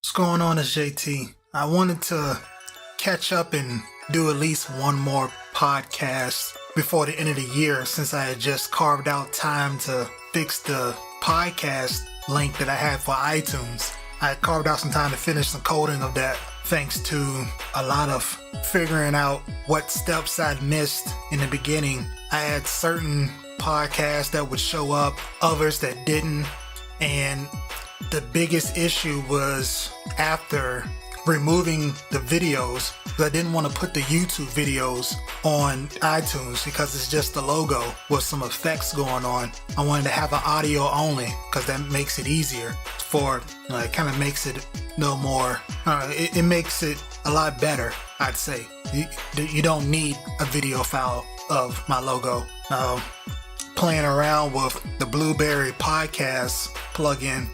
What's going on? It's JT. I wanted to catch up and do at least one more podcast before the end of the year since I had just carved out time to fix the podcast link that I had for iTunes. I had carved out some time to finish some coding of that thanks to a lot of figuring out what steps I'd missed in the beginning. I had certain podcasts that would show up, others that didn't, and the biggest issue was after removing the videos, because I didn't want to put the YouTube videos on iTunes because it's just the logo with some effects going on. I wanted to have an audio only because that makes it easier for, it kind of makes it no more, it makes it a lot better, I'd say. You don't need a video file of my logo. Playing around with the Blueberry podcast plugin,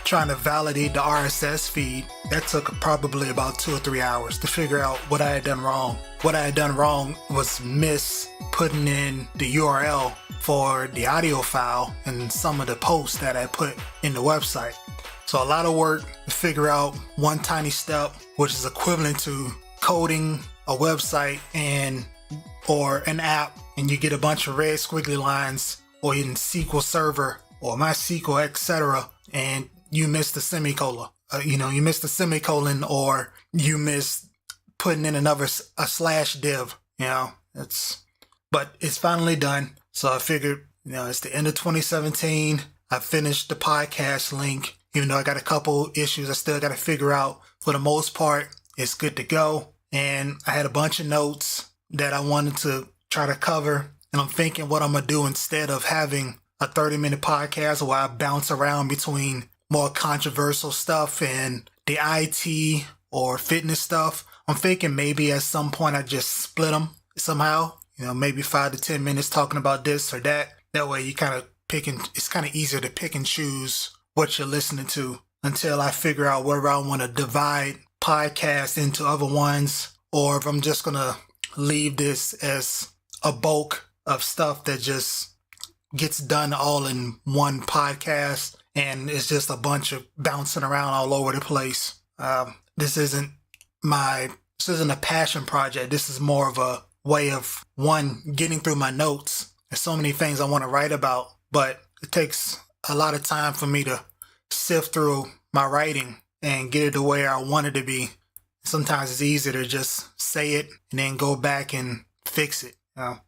trying to validate the RSS feed, that took probably about 2 or 3 hours to figure out what I had done wrong. What I had done wrong was miss putting in the URL for the audio file and some of the posts that I put in the website. So a lot of work to figure out one tiny step, which is equivalent to coding a website or an app, and you get a bunch of red squiggly lines, or in SQL Server or MySQL, etc., and you missed the semicolon. You missed the semicolon, or you missed putting in a slash div. But it's finally done. So I figured, it's the end of 2017. I finished the podcast link, even though I got a couple issues I still got to figure out. For the most part, it's good to go. And I had a bunch of notes that I wanted to try to cover. And I'm thinking what I'm going to do instead of having a 30-minute podcast where I bounce around between more controversial stuff and the IT or fitness stuff. I'm thinking maybe at some point I just split them somehow, maybe 5 to 10 minutes talking about this or that. That way you kind of it's kind of easier to pick and choose what you're listening to until I figure out whether I want to divide podcasts into other ones, or if I'm just going to leave this as a bulk of stuff that just gets done all in one podcast, and it's just a bunch of bouncing around all over the place. This isn't a passion project. This is more of a way of, one, getting through my notes. There's so many things I want to write about, but it takes a lot of time for me to sift through my writing and get it to where I want it to be. Sometimes it's easier to just say it and then go back and fix it. But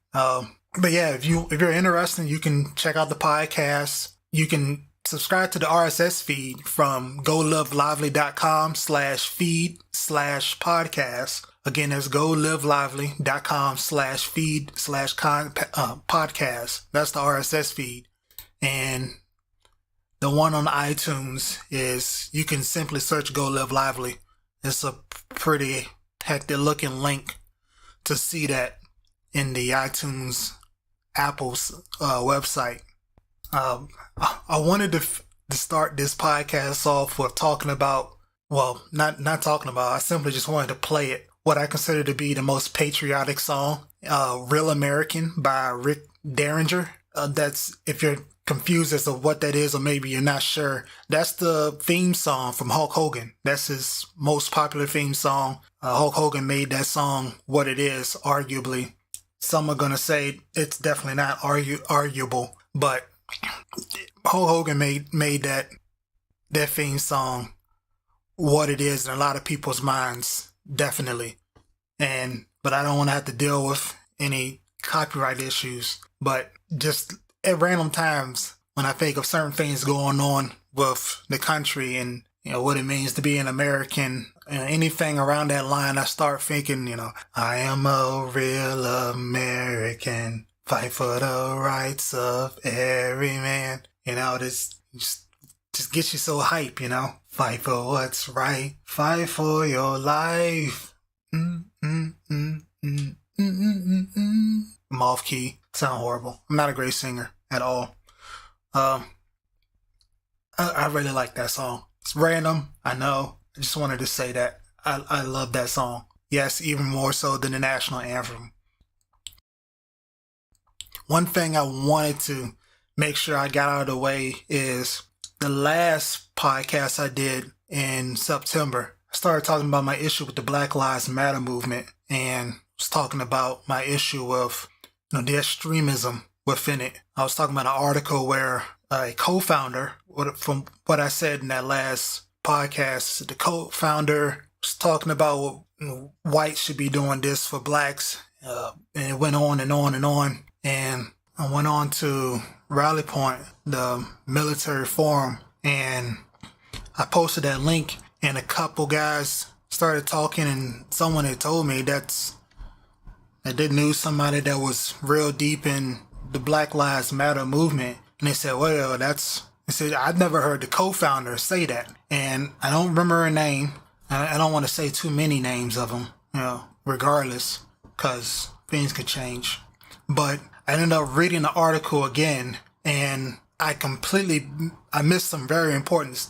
yeah, if you're interested, you can check out the podcast. You can subscribe to the RSS feed from golivelively.com/feed/podcast. Again, that's golivelively.com/feed/podcast. That's the RSS feed. And the one on iTunes is, you can simply search Go Live Lively. It's a pretty hectic looking link to see that in the iTunes Apple's website. I wanted to start this podcast off with talking about, not talking about, I simply just wanted to play it, what I consider to be the most patriotic song, Real American by Rick Derringer. That's, if you're confused as to what that is, or maybe you're not sure, that's the theme song from Hulk Hogan. That's his most popular theme song. Hulk Hogan made that song what it is, arguably. Some are going to say it's definitely not arguable, but Hulk Hogan made that theme song what it is in a lot of people's minds, definitely. But I don't want to have to deal with any copyright issues. But just at random times, when I think of certain things going on with the country and what it means to be an American, anything around that line, I start thinking, I am a real American, fight for the rights of every man. This just gets you so hype, fight for what's right, fight for your life. I'm off key, sound horrible. I'm not a great singer at all. I really like that song. It's random, I know. I just wanted to say that. I love that song. Yes, even more so than the national anthem. One thing I wanted to make sure I got out of the way is the last podcast I did in September, I started talking about my issue with the Black Lives Matter movement, and was talking about my issue of the extremism within it. I was talking about an article where a co-founder, from what I said in that last podcast, the co-founder was talking about whites should be doing this for blacks, and it went on and on and on. And I went on to Rally Point, the military forum, and I posted that link, and a couple guys started talking, and someone had told me that they knew somebody that was real deep in the Black Lives Matter movement. And they said, well, they said, I've never heard the co-founder say that. And I don't remember her name. I don't want to say too many names of them, regardless, because things could change. But I ended up reading the article again, and I missed some very important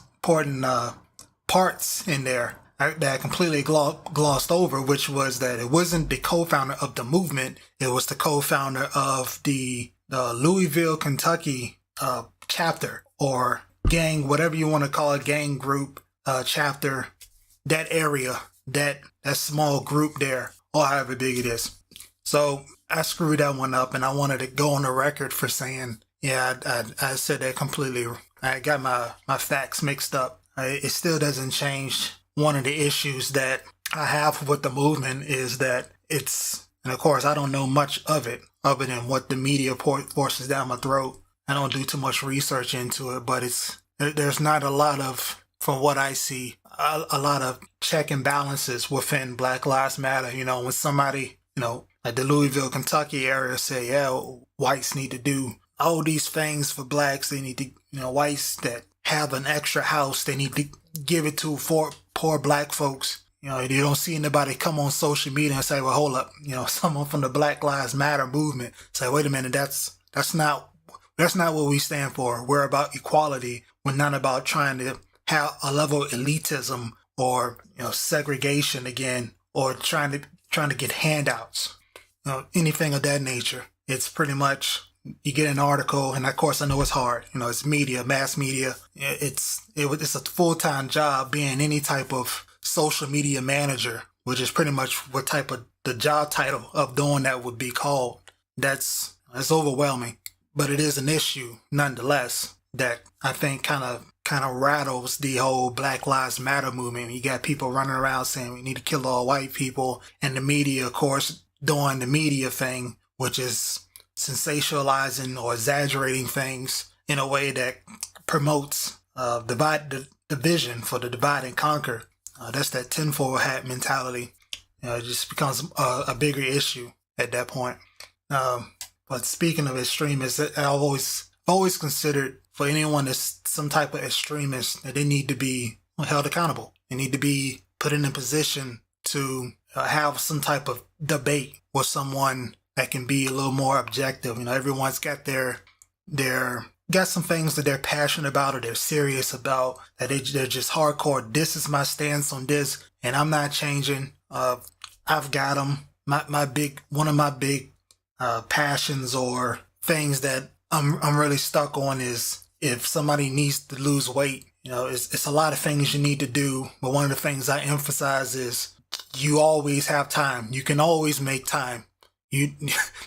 parts in there that I completely glossed over, which was that it wasn't the co-founder of the movement. It was the co-founder of the Louisville, Kentucky chapter, or gang, whatever you want to call it, gang group chapter, that area, that small group there, or however big it is. So I screwed that one up, and I wanted to go on the record for saying, yeah, I said that completely. I got my facts mixed up. It still doesn't change. One of the issues that I have with the movement is that and of course I don't know much of it other than what the media forces down my throat. I don't do too much research into it, but there's not a lot of, from what I see, a lot of check and balances within Black Lives Matter. When somebody, like the Louisville, Kentucky area say, yeah, whites need to do all these things for blacks. They need to, whites that have an extra house, they need to give it to poor black folks. You don't see anybody come on social media and say, well, hold up, someone from the Black Lives Matter movement say, wait a minute, that's not what we stand for. We're about equality. We're not about trying to have a level of elitism or, segregation again, or trying to get handouts, anything of that nature. It's pretty much, you get an article, and of course I know it's hard. It's media, mass media. It's a full-time job being any type of social media manager, which is pretty much what type of the job title of doing that would be called. It's overwhelming, but it is an issue nonetheless that I think kind of rattles the whole Black Lives Matter movement. You got people running around saying we need to kill all white people, and the media, of course, doing the media thing, which is sensationalizing or exaggerating things in a way that promotes the division for the divide and conquer. That's that tinfoil hat mentality. It just becomes a bigger issue at that point. But speaking of extremists, I've always considered for anyone that's some type of extremist that they need to be held accountable. They need to be put in a position to have some type of debate with someone that can be a little more objective. Everyone's got got some things that they're passionate about or they're serious about, that they're just hardcore. This is my stance on this, and I'm not changing. I've got them. One of my big passions or things that I'm really stuck on is if somebody needs to lose weight. It's a lot of things you need to do, but one of the things I emphasize is you always have time. You can always make time.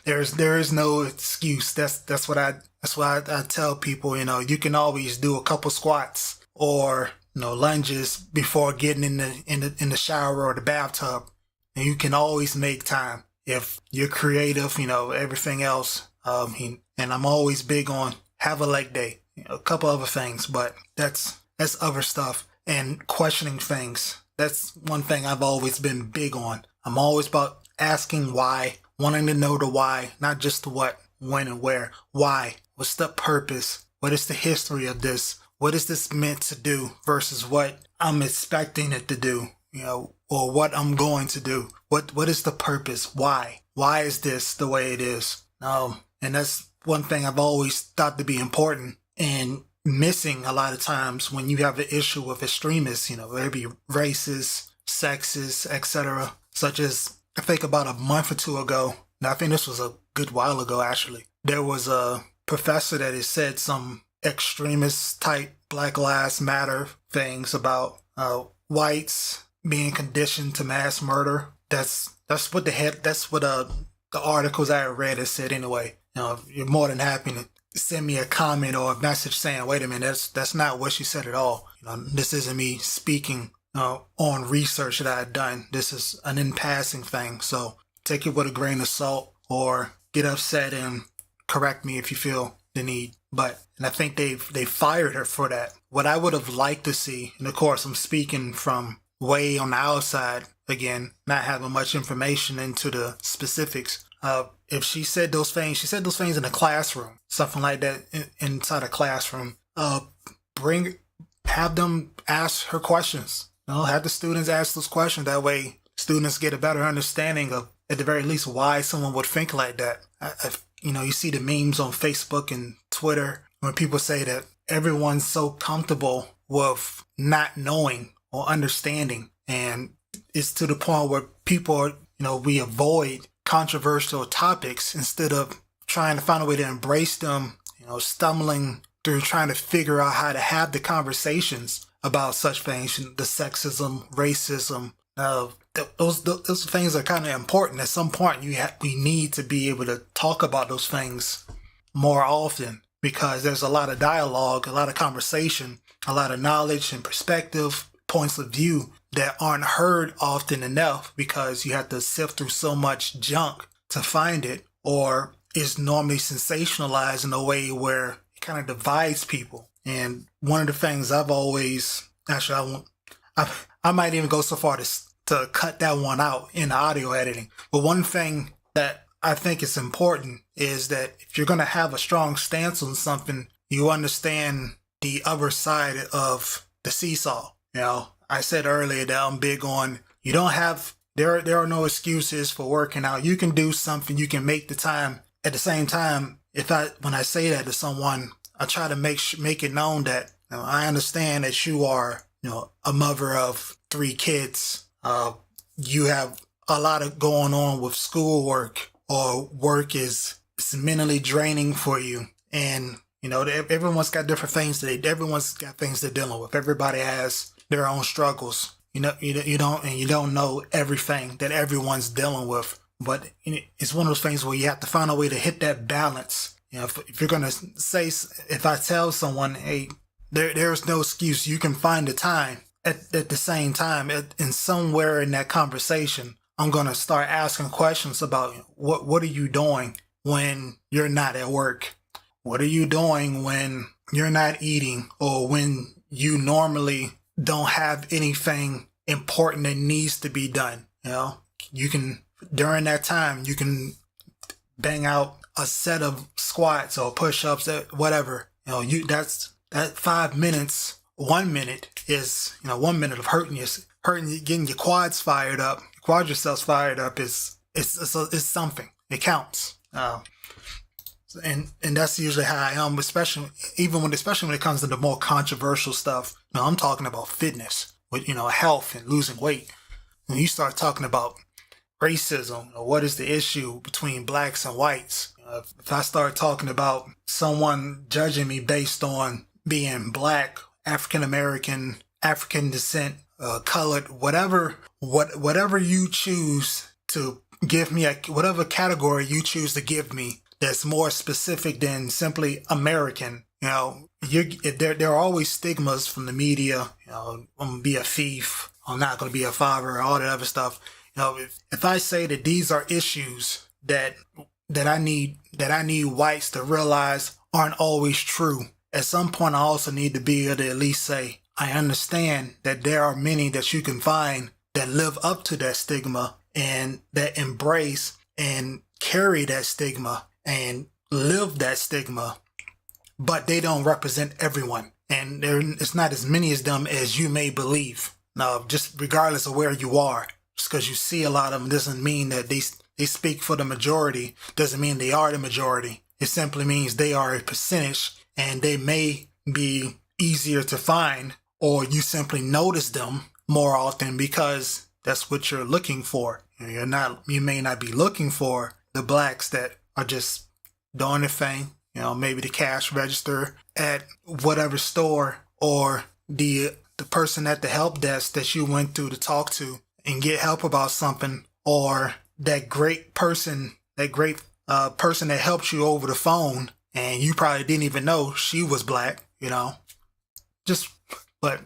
There is no excuse. That's what I tell people. You can always do a couple squats or lunges before getting in the shower or the bathtub, and you can always make time if you're creative. Everything else. And I'm always big on have a leg day. A couple other things, but that's other stuff, and questioning things. That's one thing I've always been big on. I'm always about asking why. Wanting to know the why, not just the what, when, and where. Why? What's the purpose? What is the history of this? What is this meant to do versus what I'm expecting it to do, or what I'm going to do? What is the purpose? Why? Why is this the way it is? And that's one thing I've always thought to be important and missing a lot of times when you have an issue with extremists, whether it be racist, sexist, etc. Such as, I think about a month or two ago, and I think this was a good while ago actually, there was a professor that had said some extremist type Black Lives Matter things about whites being conditioned to mass murder. That's what the articles I read has said anyway. You're more than happy to send me a comment or a message saying, wait a minute, that's not what she said at all. This isn't me speaking on research that I had done. This is an in passing thing. So take it with a grain of salt or get upset and correct me if you feel the need. And I think they fired her for that. What I would have liked to see, and of course I'm speaking from way on the outside, again, not having much information into the specifics. If she said those things in a classroom, something like that inside a classroom. Have them ask her questions. Have the students ask those questions. That way, students get a better understanding of, at the very least, why someone would think like that. You see the memes on Facebook and Twitter when people say that everyone's so comfortable with not knowing or understanding, and it's to the point where people, we avoid controversial topics instead of trying to find a way to embrace them, stumbling through trying to figure out how to have the conversations about such things, the sexism, racism. Those things are kind of important. At some point, we need to be able to talk about those things more often, because there's a lot of dialogue, a lot of conversation, a lot of knowledge and perspective, points of view that aren't heard often enough, because you have to sift through so much junk to find it, or is normally sensationalized in a way where it kind of divides people. And one of the things I've always, actually I might even go so far to cut that one out in the audio editing. But one thing that I think is important is that if you're going to have a strong stance on something, you understand the other side of the seesaw. I said earlier that I'm big on, there are no excuses for working out. You can do something, you can make the time. At the same time, when I say that to someone, I try to make it known that I understand that you are, a mother of 3 kids. You have a lot of going on with schoolwork, or work is mentally draining for you. And, everyone's got different things everyone's got things they're dealing with. Everybody has their own struggles. You don't know everything that everyone's dealing with. But it's one of those things where you have to find a way to hit that balance. If you're going to say, if I tell someone, hey, there's no excuse, you can find the time. At the same time, in somewhere in that conversation, I'm going to start asking questions about what are you doing when you're not at work? What are you doing when you're not eating, or when you normally don't have anything important that needs to be done? You can, during that time, you can bang out a set of squats or push-ups, whatever. That 5 minutes, 1 minute is, 1 minute of hurting, getting your quads fired up, your quadriceps fired up is something. It counts. And that's usually how I am, especially when it comes to the more controversial stuff. I'm talking about fitness, with health and losing weight. When you start talking about racism, or what is the issue between blacks and whites, if I start talking about someone judging me based on being black, African American, African descent, colored, whatever you choose to give me, whatever category you choose to give me, that's more specific than simply American. There are always stigmas from the media. I'm gonna be a thief, I'm not gonna be a father, all that other stuff. If I say that these are issues that I need whites to realize aren't always true, at some point I also need to be able to at least say, I understand that there are many that you can find that live up to that stigma, and that embrace and carry that stigma and live that stigma, but they don't represent everyone. And it's not as many of them as you may believe. Now, just regardless of where you are, just because you see a lot of them doesn't mean that they speak for the majority, doesn't mean they are the majority. It simply means they are a percentage, and they may be easier to find, or you simply notice them more often because that's what you're looking for. You may not be looking for the blacks that are just doing their thing, maybe the cash register at whatever store, or the the person at the help desk that you went through to talk to and get help about something, or that great person, person that helped you over the phone, and you probably didn't even know she was black, But,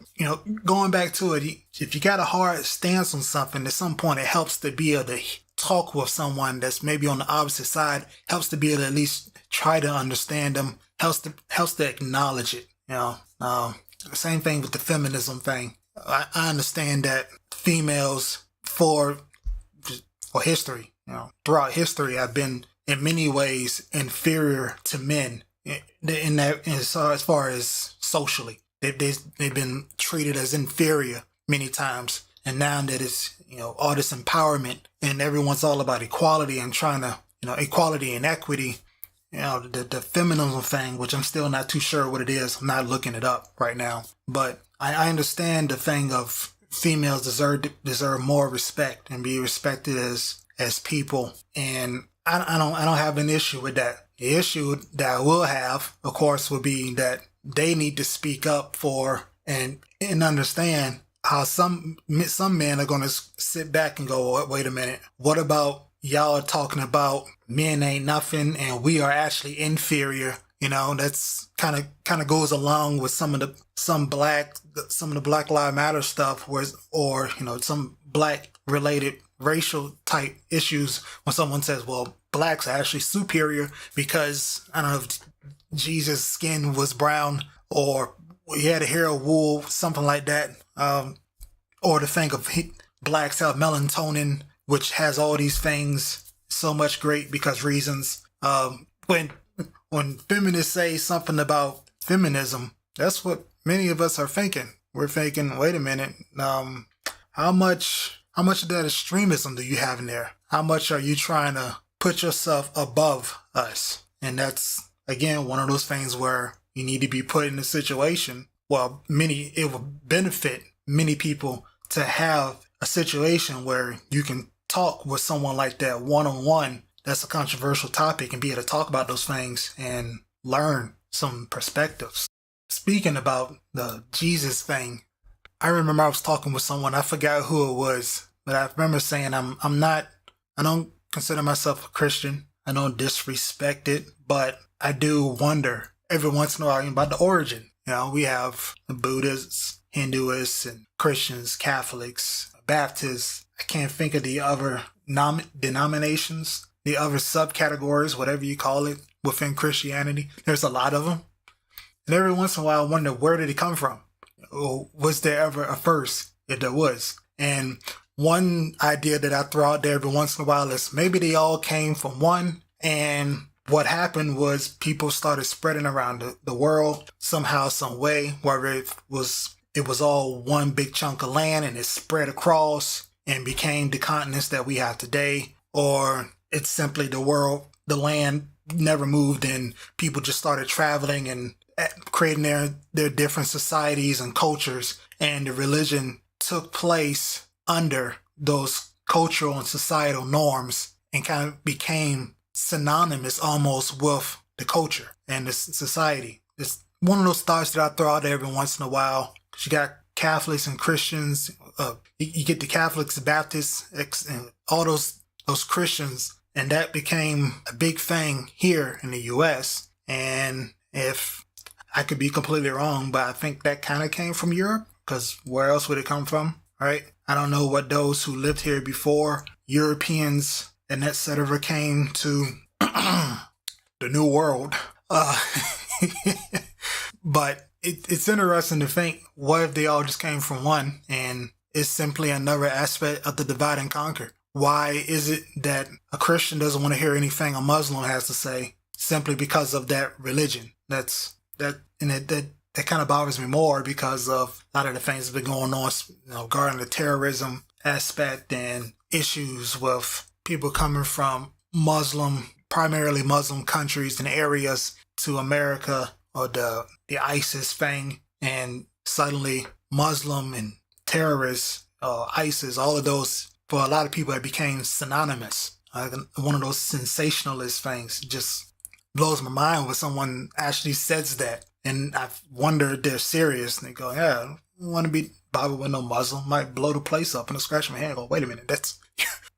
going back to it, if you got a hard stance on something, at some point it helps to be able to talk with someone that's maybe on the opposite side, helps to be able to at least try to understand them, helps to acknowledge it, Same thing with the feminism thing. I understand that females for history, throughout history have been in many ways inferior to men as far as socially. They've been treated as inferior many times. And now that it's, all this empowerment and everyone's all about equality and trying to, equality and equity, the feminism thing, which I'm still not too sure what it is. I'm not looking it up right now. But I understand the thing of females deserve more respect and be respected as people. And I don't have an issue with that. The issue that I will have, of course, would be that they need to speak up for and understand how some men are going to sit back and go, wait a minute, what about y'all are talking about men ain't nothing and we are actually inferior? That's kind of goes along with some of the Black Lives Matter stuff, or some black related racial type issues when someone says, well, blacks are actually superior because, I don't know, if Jesus' skin was brown or he had a hair of wool, something like that. Or to think of blacks have melatonin, which has all these things, so much great because reasons. When feminists say something about feminism, that's what many of us are thinking. We're thinking, wait a minute, how much of that extremism do you have in there? How much are you trying to put yourself above us? And that's, again, one of those things where you need to be put in a situation. Well, it will benefit many people to have a situation where you can talk with someone like that one-on-one. That's a controversial topic, and be able to talk about those things and learn some perspectives. Speaking about the Jesus thing, I remember I was talking with someone, I forgot who it was, but I remember saying I don't consider myself a Christian. I don't disrespect it, but I do wonder every once in a while about the origin. We have the Buddhists, Hinduists, and Christians, Catholics, Baptists. I can't think of the other denominations, the other subcategories, whatever you call it, within Christianity. There's a lot of them. And every once in a while I wonder, where did it come from? Or was there ever a first, if there was? And one idea that I throw out there every once in a while is maybe they all came from one, and what happened was people started spreading around the world somehow, some way, whether it was all one big chunk of land and it spread across and became the continents that we have today, or it's simply the land never moved and people just started traveling and creating their different societies and cultures, and the religion took place under those cultural and societal norms and kind of became synonymous almost with the culture and the society. It's one of those thoughts that I throw out there every once in a while. You got Catholics and Christians, you get the Catholics, Baptists, and all those Christians, and that became a big thing here in the U.S. And if I could be completely wrong, but I think that kind of came from Europe, because where else would it come from, right? I don't know what those who lived here before, Europeans and etc. came to the New World. But it's interesting to think, what if they all just came from one and it's simply another aspect of the divide and conquer? Why is it that a Christian doesn't want to hear anything a Muslim has to say simply because of that religion? That kind of bothers me more because of a lot of the things that have been going on, regarding the terrorism aspect and issues with people coming from primarily Muslim countries and areas to America, or the ISIS thing, and suddenly Muslim and terrorists, ISIS, all of those, for a lot of people, it became synonymous. One of those sensationalist things just blows my mind when someone actually says that. And I wonder if they're serious. And they go, yeah, want to be bothered with no Muslim. Might blow the place up and I scratch my hand. Go, wait a minute, that's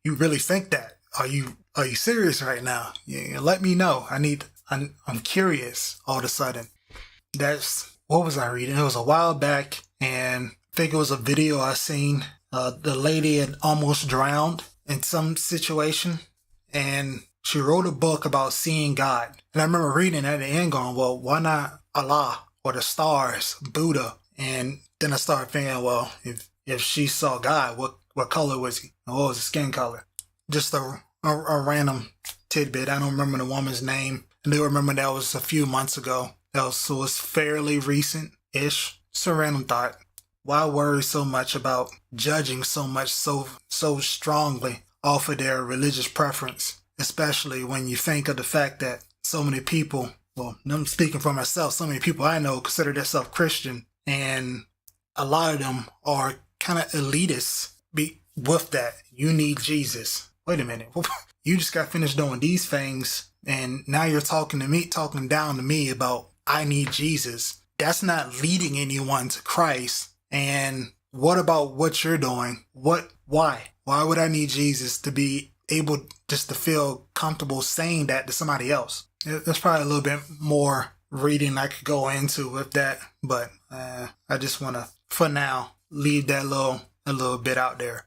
you really think that? Are you serious right now? Yeah, let me know. I'm curious. All of a sudden, what was I reading? It was a while back, and I think it was a video I seen. The lady had almost drowned in some situation, and she wrote a book about seeing God. And I remember reading at the end going, well, why not Allah or the stars, Buddha? And then I started thinking, well, if she saw God, what color was he? What was his skin color? Just a random tidbit. I don't remember the woman's name. I do remember that was a few months ago. So it's fairly recent-ish. It's a random thought. Why worry so much about judging so strongly off of their religious preference? Especially when you think of the fact that so many people, well, I'm speaking for myself, so many people I know consider themselves Christian, and a lot of them are kind of elitists with that. You need Jesus. Wait a minute. You just got finished doing these things, and now you're talking down to me about I need Jesus. That's not leading anyone to Christ. And what about what you're doing? Why would I need Jesus to be able just to feel comfortable saying that to somebody else? There's probably a little bit more reading I could go into with that, but I just want to, for now, leave that a little bit out there.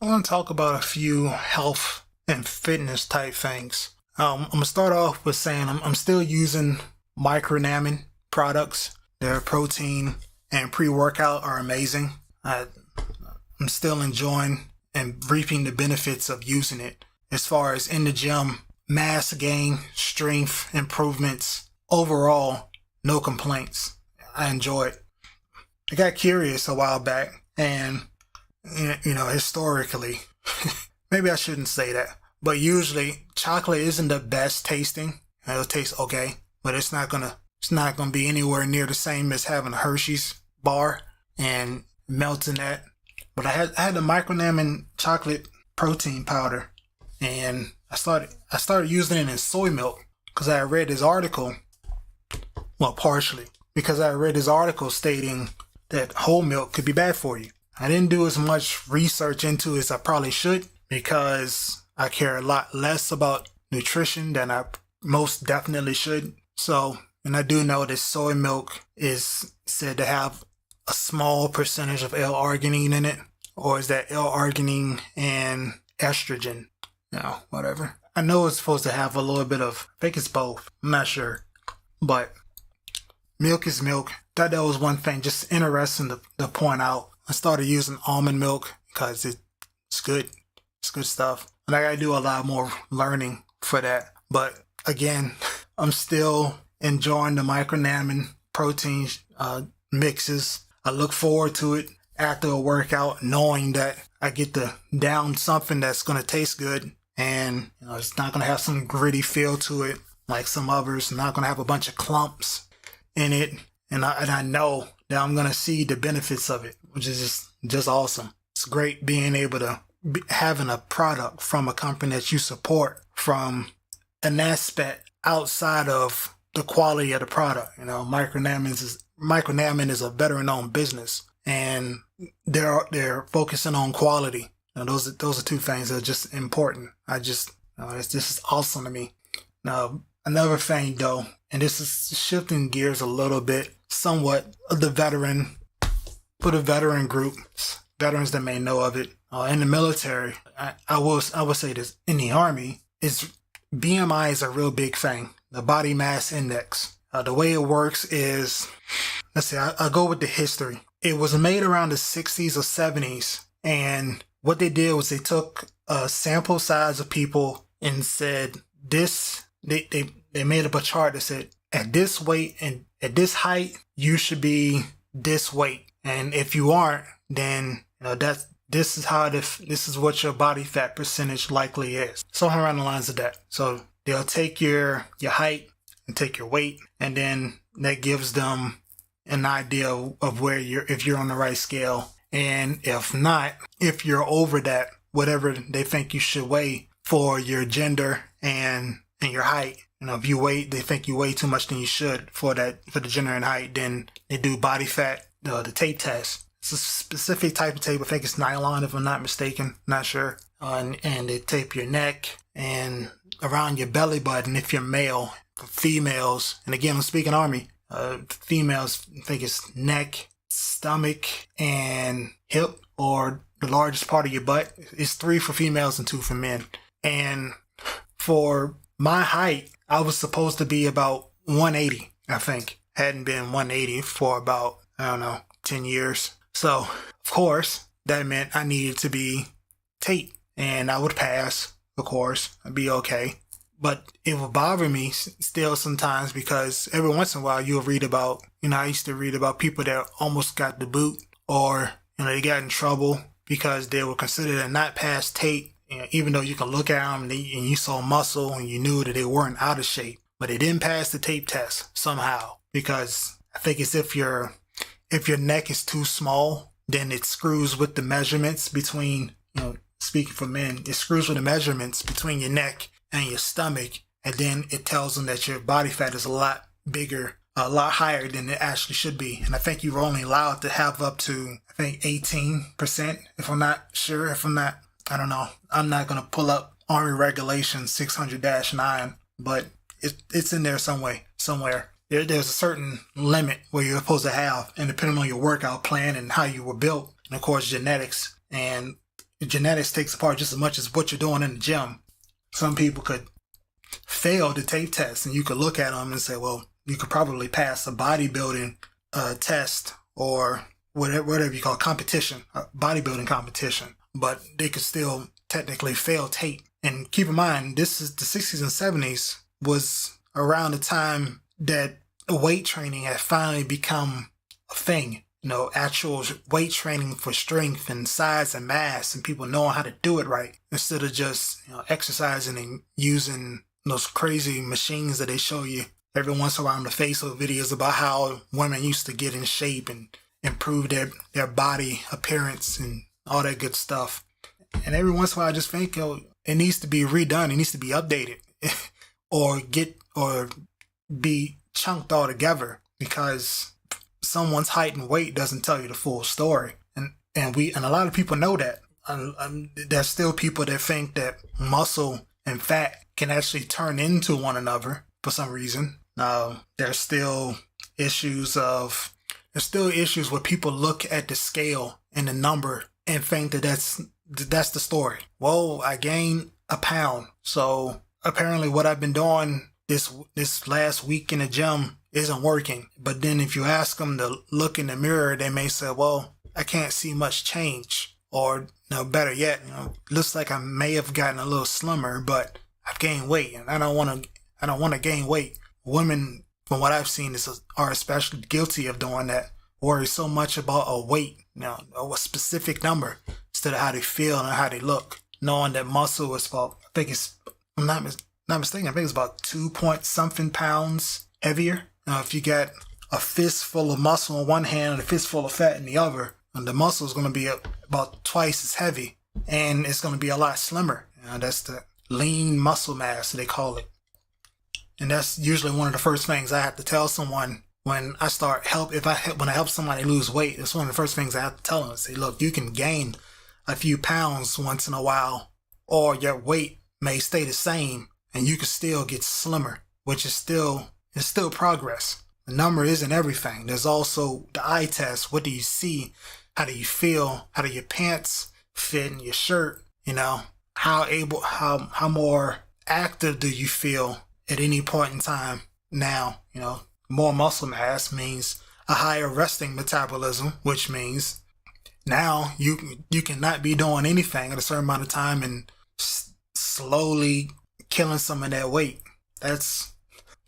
I want to talk about a few health and fitness type things. I'm going to start off with saying I'm still using Micronamin products. Their protein and pre-workout are amazing. I'm still enjoying and reaping the benefits of using it. As far as in the gym, mass gain, strength improvements, overall, no complaints. I enjoy it. I got curious a while back, and historically, maybe I shouldn't say that, but usually chocolate isn't the best tasting. It'll taste okay, but it's not gonna be anywhere near the same as having a Hershey's bar and melting that. But I had the Micronamin chocolate protein powder, and I started using it in soy milk because I read this article. Well, partially because I read this article stating that whole milk could be bad for you. I didn't do as much research into it as I probably should because I care a lot less about nutrition than I most definitely should. So, and I do know that soy milk is said to have a small percentage of L-arginine in it, or is that L-arginine and estrogen? Whatever. I know it's supposed to have a little bit of, I think it's both. I'm not sure. But milk is milk. Thought that was one thing just interesting to point out. I started using almond milk because it's good. It's good stuff. And I gotta do a lot more learning for that. But again, I'm still enjoying the Micronamin protein mixes. I look forward to it after a workout, knowing that I get to down something that's gonna taste good, and it's not gonna have some gritty feel to it like some others. Not gonna have a bunch of clumps in it, and I know that I'm gonna see the benefits of it, which is just awesome. It's great being able to having a product from a company that you support from an aspect outside of the quality of the product. Micronamin is a veteran-owned business, and they're focusing on quality. Those are two things that are just important. This is awesome to me. Now, another thing though, and this is shifting gears a little bit, somewhat of the veteran groups, veterans that may know of it, in the military, I will say this, in the Army, BMI is a real big thing, the body mass index. The way it works is, let's see, I'll go with the history. It was made around the 60s or 70s, and what they did was they took a sample size of people and said they made up a chart that said, at this weight and at this height, you should be this weight. And if you aren't, then this is what your body fat percentage likely is. Somewhere around the lines of that. So they'll take your height and take your weight, and then that gives them an idea of where if you're on the right scale. And if not, if you're over that, whatever they think you should weigh for your gender and your height, if they think you weigh too much than you should for the gender and height, then they do body fat. the tape test. It's a specific type of tape. I think it's nylon, if I'm not mistaken. Not sure. And they tape your neck and around your belly button if you're male. For females, and again, I'm speaking Army. Females, I think it's neck, stomach, and hip, or the largest part of your butt. It's 3 for females and 2 for men. And for my height, I was supposed to be about 180, I think. Hadn't been 180 for about, 10 years. So, of course, that meant I needed to be taped. And I would pass, of course. I'd be okay. But it would bother me still sometimes because every once in a while you'll read about, I used to read about people that almost got the boot, or, they got in trouble because they were considered a not pass tape, even though you can look at them and you saw muscle and you knew that they weren't out of shape, but they didn't pass the tape test somehow, because I think it's if your neck is too small, then it screws with the measurements between, speaking for men, it screws with the measurements between your neck and your stomach, and then it tells them that your body fat is a lot bigger, a lot higher than it actually should be. And I think you're only allowed to have up to, 18%, if I'm not sure. I don't know. I'm not going to pull up Army Regulation 600-9, but it's in there somewhere. There's a certain limit where you're supposed to have, and depending on your workout plan and how you were built, and of course genetics. And genetics takes apart just as much as what you're doing in the gym. Some people could fail the tape test, and you could look at them and say, well, you could probably pass a bodybuilding test or whatever you call it, competition, bodybuilding competition, but they could still technically fail tape. And keep in mind, this is the 60s and 70s was around the time that weight training had finally become a thing. Actual weight training for strength and size and mass, and people knowing how to do it right, instead of just exercising and using those crazy machines that they show you every once in a while on the Facebook videos about how women used to get in shape and improve their body appearance and all that good stuff. And every once in a while I just think it needs to be redone, it needs to be updated or be chunked all together, because someone's height and weight doesn't tell you the full story. And a lot of people know that. There's still people that think that muscle and fat can actually turn into one another for some reason. There's still issues where people look at the scale and the number and think that that's the story. Well, I gained a pound, so apparently what I've been doing this last week in the gym isn't working. But then if you ask them to look in the mirror, they may say, well, I can't see much change. Or better yet, looks like I may have gotten a little slimmer, but I've gained weight, and I don't want to gain weight. Women, from what I've seen, are especially guilty of doing that. Worry so much about a weight, a specific number, instead of how they feel and how they look. Knowing that muscle is about, I'm not mistaken, I think it's about 2-point-something pounds heavier. Now, if you got a fistful of muscle in one hand and a fistful of fat in the other, and the muscle is going to be about twice as heavy, and it's going to be a lot slimmer. That's the lean muscle mass, they call it. And that's usually one of the first things I have to tell someone when I when I help somebody lose weight. It's one of the first things I have to tell them. Say, look, you can gain a few pounds once in a while, or your weight may stay the same, and you can still get slimmer, which is still progress. The number isn't everything. There's also the eye test. What do you see? How do you feel? How do your pants fit in your shirt? How more active do you feel at any point in time now? More muscle mass means a higher resting metabolism, which means now you cannot be doing anything at a certain amount of time and slowly killing some of that weight. That's,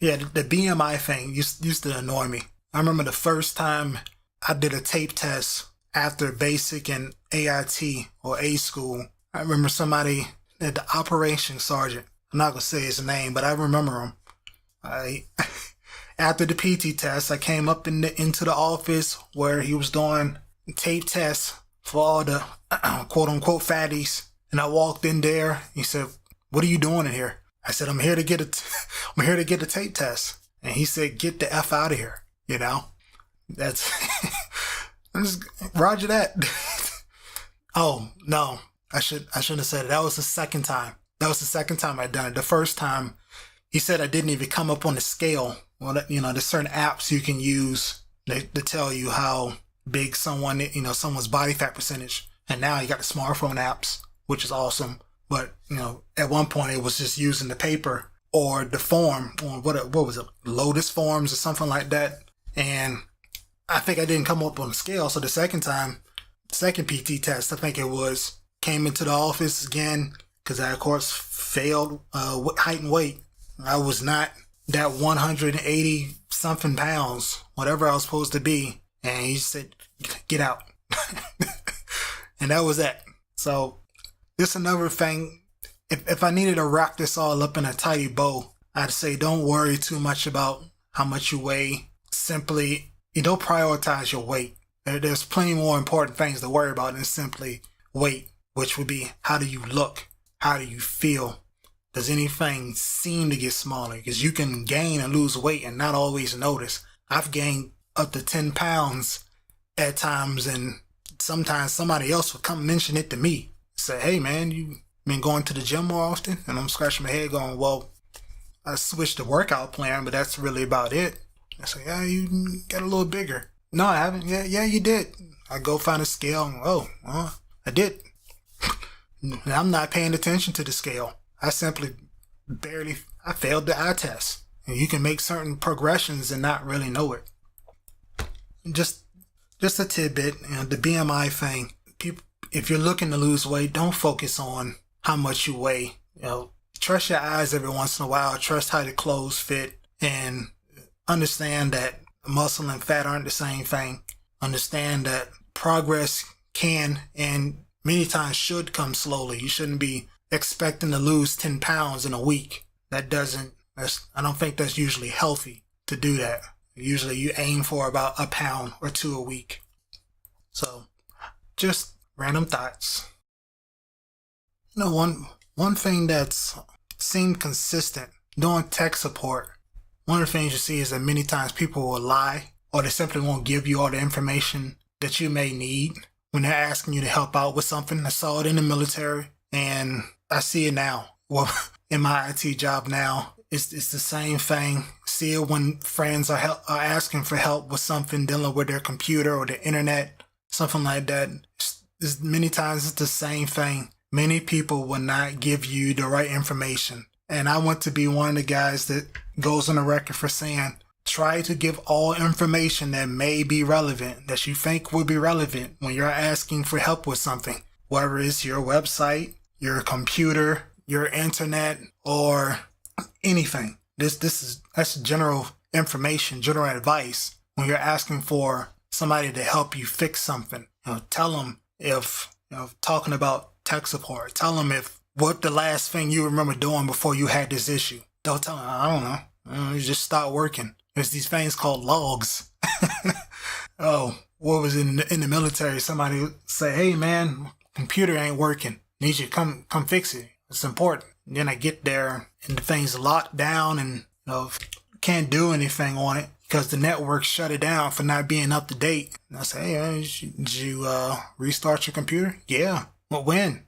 the BMI thing used to annoy me. I remember the first time I did a tape test after basic and AIT or A school. I remember somebody, the operations sergeant, I'm not going to say his name, but I remember him. After the PT test, I came up into the office where he was doing tape tests for all the quote unquote fatties. And I walked in there. He said, "What are you doing in here?" I said, I'm here to get a tape test. And he said, "Get the F out of here." That's, Just roger that. Oh, no. I shouldn't have said it. That was the second time. I'd done it. The first time, he said I didn't even come up on the scale. Well, there's certain apps you can use to tell you how big someone's body fat percentage. And now you got the smartphone apps, which is awesome. But, at one point it was just using the paper or the form, or what was it? Lotus forms or something like that. And I think I didn't come up on the scale. So the second PT test, I think it was, came into the office again, because I, of course, failed height and weight. I was not that 180 something pounds, whatever I was supposed to be. And he said, get out. And that was that. So this another thing. If I needed to wrap this all up in a tidy bow, I'd say don't worry too much about how much you weigh. Simply, you don't prioritize your weight. There's plenty more important things to worry about than simply weight, which would be, how do you look? How do you feel? Does anything seem to get smaller? Because you can gain and lose weight and not always notice. I've gained up to 10 pounds at times, and sometimes somebody else will come mention it to me. Say, hey man, you been going to the gym more often? And I'm scratching my head going, well, I switched the workout plan, but that's really about it. I say, yeah, you got a little bigger. No, I haven't. Yeah, you did. I go find a scale and, oh, well, I did. I'm not paying attention to the scale. I simply I failed the eye test. And you can make certain progressions and not really know it. Just a tidbit, the BMI thing. People, if you're looking to lose weight, don't focus on how much you weigh. Trust your eyes every once in a while. Trust how the clothes fit, and understand that muscle and fat aren't the same thing. Understand that progress can and many times should come slowly. You shouldn't be expecting to lose 10 pounds in a week. I don't think that's usually healthy to do that. Usually you aim for about a pound or two a week. So just random thoughts. One thing that's seemed consistent doing tech support, one of the things you see is that many times people will lie, or they simply won't give you all the information that you may need when they're asking you to help out with something. I saw it in the military, and I see it now. Well, in my IT job now, it's the same thing. See it when friends are asking for help with something dealing with their computer or the internet, something like that. Many times it's the same thing. Many people will not give you the right information. And I want to be one of the guys that goes on the record for saying, try to give all information that may be relevant, that you think would be relevant when you're asking for help with something, whether it's your website, your computer, your internet, or anything. That's general information, general advice when you're asking for somebody to help you fix something. Tell them if talking about tech support, tell them what the last thing you remember doing before you had this issue. Don't tell them, I don't know. You just start working. There's these things called logs. Oh, what was in the military? Somebody would say, hey man, computer ain't working. Need you to come fix it. It's important. And then I get there and the thing's locked down and can't do anything on it because the network shut it down for not being up to date. And I say, hey, did you restart your computer? Yeah. Well, when?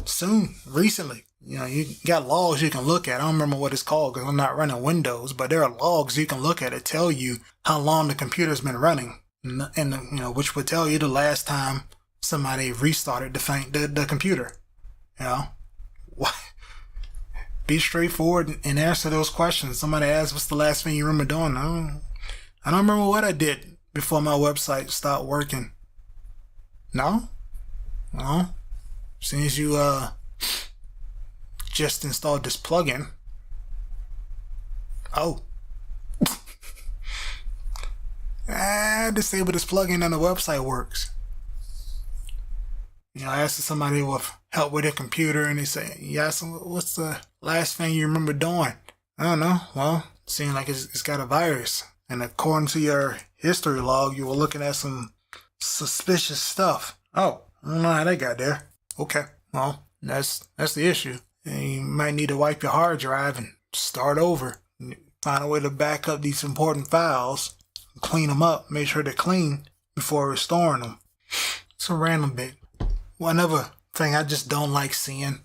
Soon. Recently. You got logs you can look at. I don't remember what it's called because I'm not running Windows, but there are logs you can look at that tell you how long the computer's been running, and which would tell you the last time somebody restarted the computer. Be straightforward and answer those questions. Somebody asks, "What's the last thing you remember doing?" I don't remember what I did before my website stopped working. No. Since you just installed this plugin. Oh. Disable this plugin and the website works. I asked somebody with help with their computer and they say, yes, what's the last thing you remember doing? I don't know. Well, it seems like it's got a virus. And according to your history log, you were looking at some suspicious stuff. Oh, I don't know how they got there. Okay, well, that's the issue. And you might need to wipe your hard drive and start over. Find a way to back up these important files, clean them up, make sure they're clean, before restoring them. It's a random bit. One other thing I just don't like seeing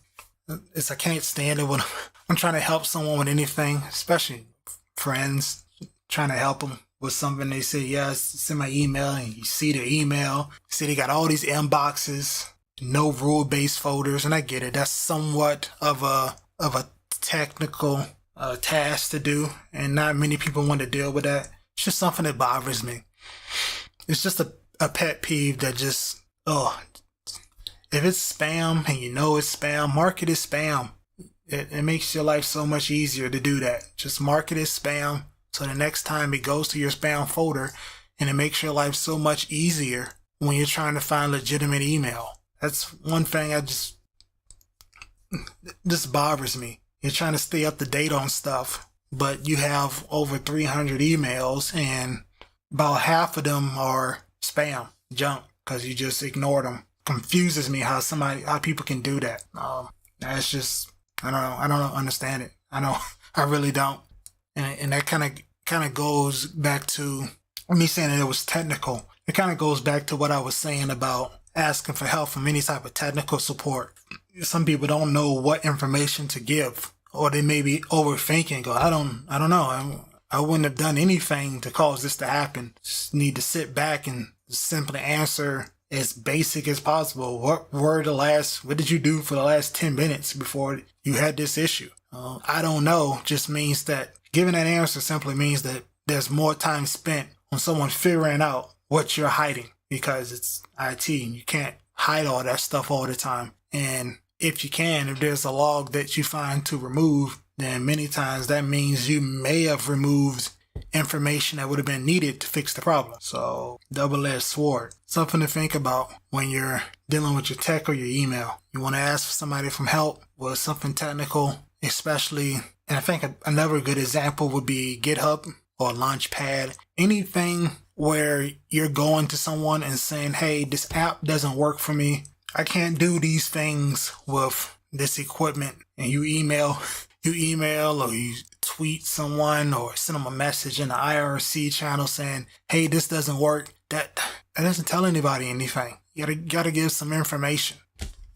is I can't stand it when I'm trying to help someone with anything, especially friends, trying to help them with something. They say, yes, send my email, and you see their email. See, they got all these inboxes, no rule-based folders, and I get it. That's somewhat of a technical task to do, and not many people want to deal with that. It's just something that bothers me. It's just a pet peeve that just, if it's spam and you know it's spam, mark it as spam. It makes your life so much easier to do that. Just mark it as spam, so the next time it goes to your spam folder, and it makes your life so much easier when you're trying to find legitimate email. That's one thing this bothers me. You're trying to stay up to date on stuff, but you have over 300 emails, and about half of them are spam, junk, because you just ignored them. Confuses me how people can do that. That's just, I don't understand it. I really don't. And that kind of goes back to me saying that it was technical. It kind of goes back to what I was saying about asking for help from any type of technical support. Some people don't know what information to give, or they may be overthinking. Go, I don't know. I wouldn't have done anything to cause this to happen. Just need to sit back and simply answer as basic as possible. What did you do for the last 10 minutes before you had this issue? I don't know just means that giving that answer simply means that there's more time spent on someone figuring out what you're hiding, because it's IT and you can't hide all that stuff all the time. And if there's a log that you find to remove, then many times that means you may have removed information that would have been needed to fix the problem. So, double-edged sword. Something to think about when you're dealing with your tech or your email. You want to ask somebody for help with something technical, especially, and I think another good example would be GitHub or Launchpad. Anything where you're going to someone and saying, hey, this app doesn't work for me. I can't do these things with this equipment. And you email or you tweet someone or send them a message in the IRC channel saying, hey, this doesn't work. That doesn't tell anybody anything. You gotta give some information.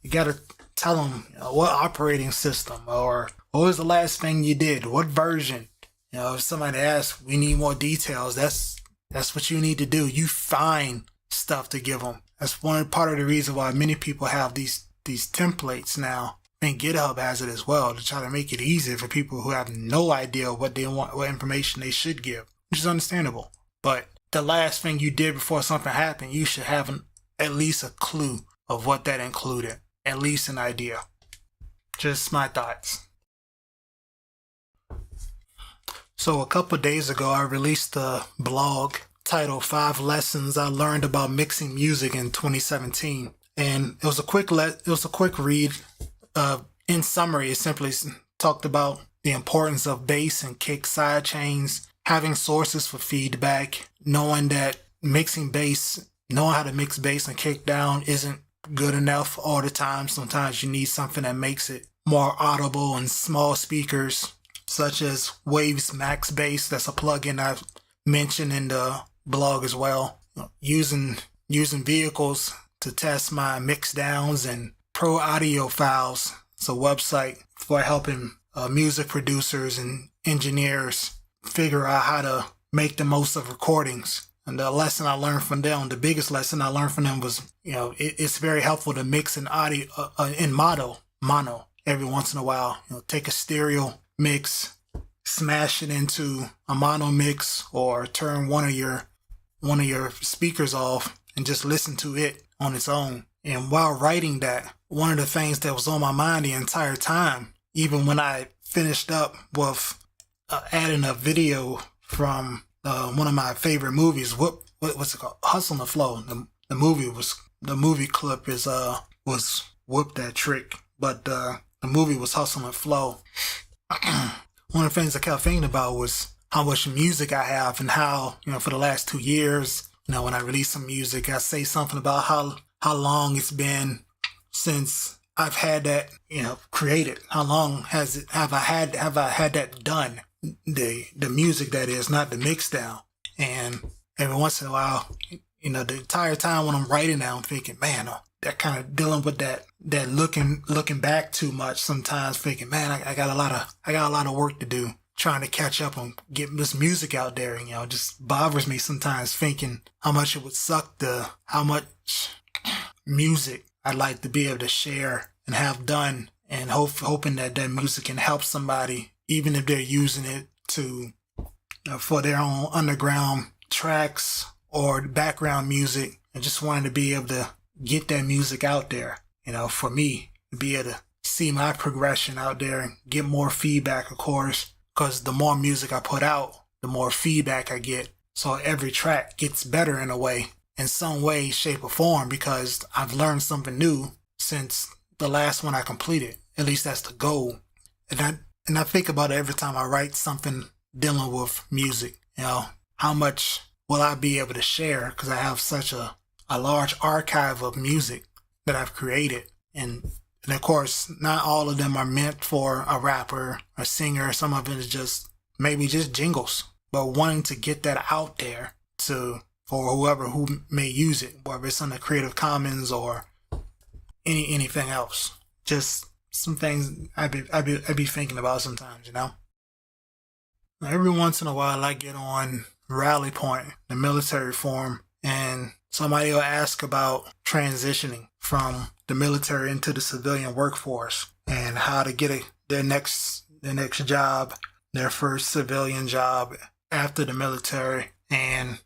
You gotta tell them, what operating system, or what was the last thing you did? What version? If somebody asks, we need more details. That's what you need to do. You find stuff to give them. That's one part of the reason why many people have these templates now. I think GitHub has it as well, to try to make it easier for people who have no idea what they want, what information they should give, which is understandable. But the last thing you did before something happened, you should have at least a clue of what that included, at least an idea. Just my thoughts. So a couple of days ago, I released a blog titled 5 Lessons I Learned About Mixing Music in 2017. And it was a quick read. In summary, it simply talked about the importance of bass and kick side chains, having sources for feedback, knowing that knowing how to mix bass and kick down isn't good enough all the time. Sometimes you need something that makes it more audible in small speakers, such as Waves Max Bass. That's a plugin I've mentioned in the blog as well. Using vehicles to test my mix downs, and Pro Audio Files. It's a website for helping music producers and engineers figure out how to make the most of recordings. And the lesson I learned from them, the biggest lesson I learned from them was, it's very helpful to mix in audio, in mono every once in a while. Take a stereo mix, smash it into a mono mix, or turn one of your speakers off and just listen to it on its own. And while writing that, one of the things that was on my mind the entire time, even when I finished up with adding a video from one of my favorite movies, what's it called? Hustle and Flow. The movie clip was Whoop That Trick, but the movie was Hustle and Flow. One of the things I kept thinking about was how much music I have, and how, for the last 2 years, when I release some music, I say something about how long it's been since I've had that, created. How long have I had that done? The music, that is, not the mix down. And every once in a while, the entire time when I'm writing that, I'm thinking, man, that kind of dealing with that looking back too much sometimes, thinking, man, I got a lot of work to do, trying to catch up on getting this music out there. And, it just bothers me sometimes thinking how much it would suck how much music I'd like to be able to share and have done, and hoping that music can help somebody, even if they're using it to for their own underground tracks or background music, and just wanting to be able to get that music out there. For me to be able to see my progression out there and get more feedback, of course, because the more music I put out, the more feedback I get. So every track gets better in a way, in some way, shape, or form, because I've learned something new since the last one I completed. At least that's the goal. And I think about it every time I write something dealing with music. How much will I be able to share? Because I have such a large archive of music that I've created. And of course, not all of them are meant for a rapper, a singer. Some of it is just jingles. But wanting to get that out there for whoever who may use it, whether it's on the Creative Commons or anything else. Just some things I'd be thinking about sometimes, Every once in a while I get on Rally Point, the military forum, and somebody will ask about transitioning from the military into the civilian workforce and how to get their next job, their first civilian job after the military. And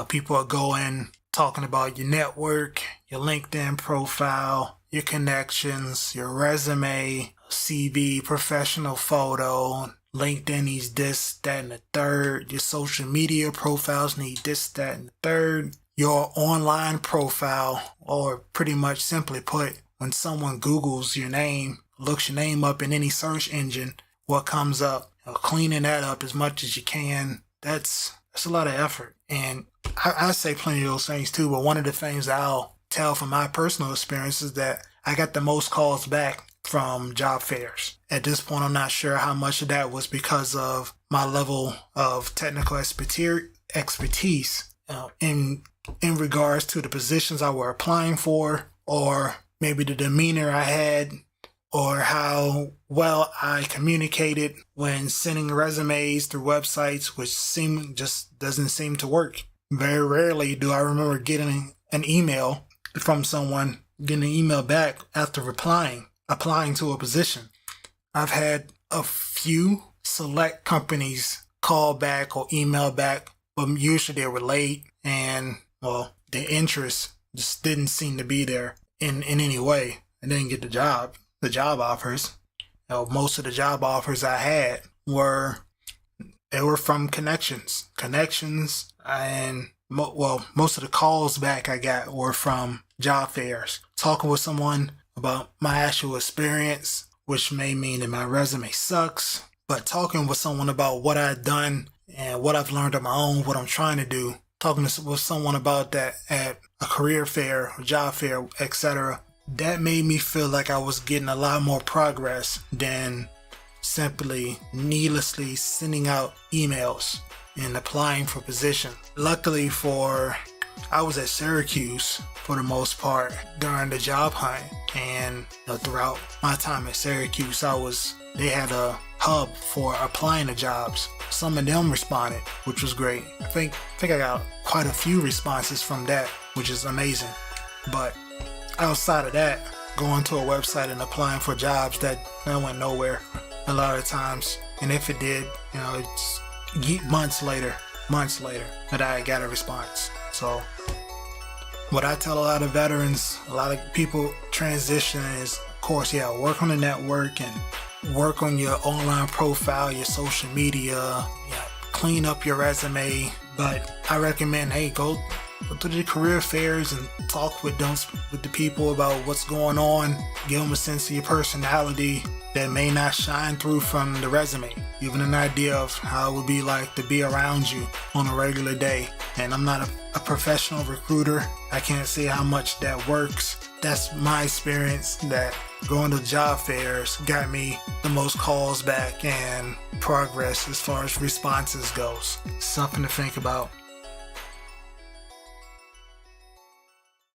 people are going talking about your network, your LinkedIn profile, your connections, your resume, CV, professional photo. LinkedIn needs this, that, and the third. Your social media profiles need this, that, and the third. Your online profile, or pretty much simply put, when someone Googles your name, looks your name up in any search engine, what comes up, cleaning that up as much as you can, that's a lot of effort. And I say plenty of those things too, but one of the things I'll tell from my personal experience is that I got the most calls back from job fairs. At this point, I'm not sure how much of that was because of my level of technical expertise in regards to the positions I were applying for, or maybe the demeanor I had, or how well I communicated when sending resumes through websites, which just doesn't seem to work. Very rarely do I remember getting an email from someone, getting an email back after applying to a position. I've had a few select companies call back or email back, but usually they were late, and the interest just didn't seem to be there in any way. I didn't get the job offers. Most of the job offers I had were from connections, and most of the calls back I got were from job fairs. Talking with someone about my actual experience, which may mean that my resume sucks, but talking with someone about what I've done and what I've learned on my own, what I'm trying to do, talking with someone about that at a career fair, a job fair, etc., that made me feel like I was getting a lot more progress than simply needlessly sending out emails and applying for positions. Luckily I was at Syracuse for the most part during the job hunt, and throughout my time at Syracuse, they had a hub for applying to jobs. Some of them responded, which was great. I think I got quite a few responses from that, which is amazing. But outside of that, going to a website and applying for jobs, that went nowhere a lot of times. And if it did, it's months later that I got a response. So what I tell a lot of veterans, a lot of people transitioning is, of course, work on the network and work on your online profile, your social media, clean up your resume. But I recommend, go to the career fairs and talk with the people about what's going on. Give them a sense of your personality that may not shine through from the resume. Give them an idea of how it would be like to be around you on a regular day. And I'm not a professional recruiter. I can't say how much that works. That's my experience, that going to job fairs got me the most calls back and progress as far as responses goes. Something to think about.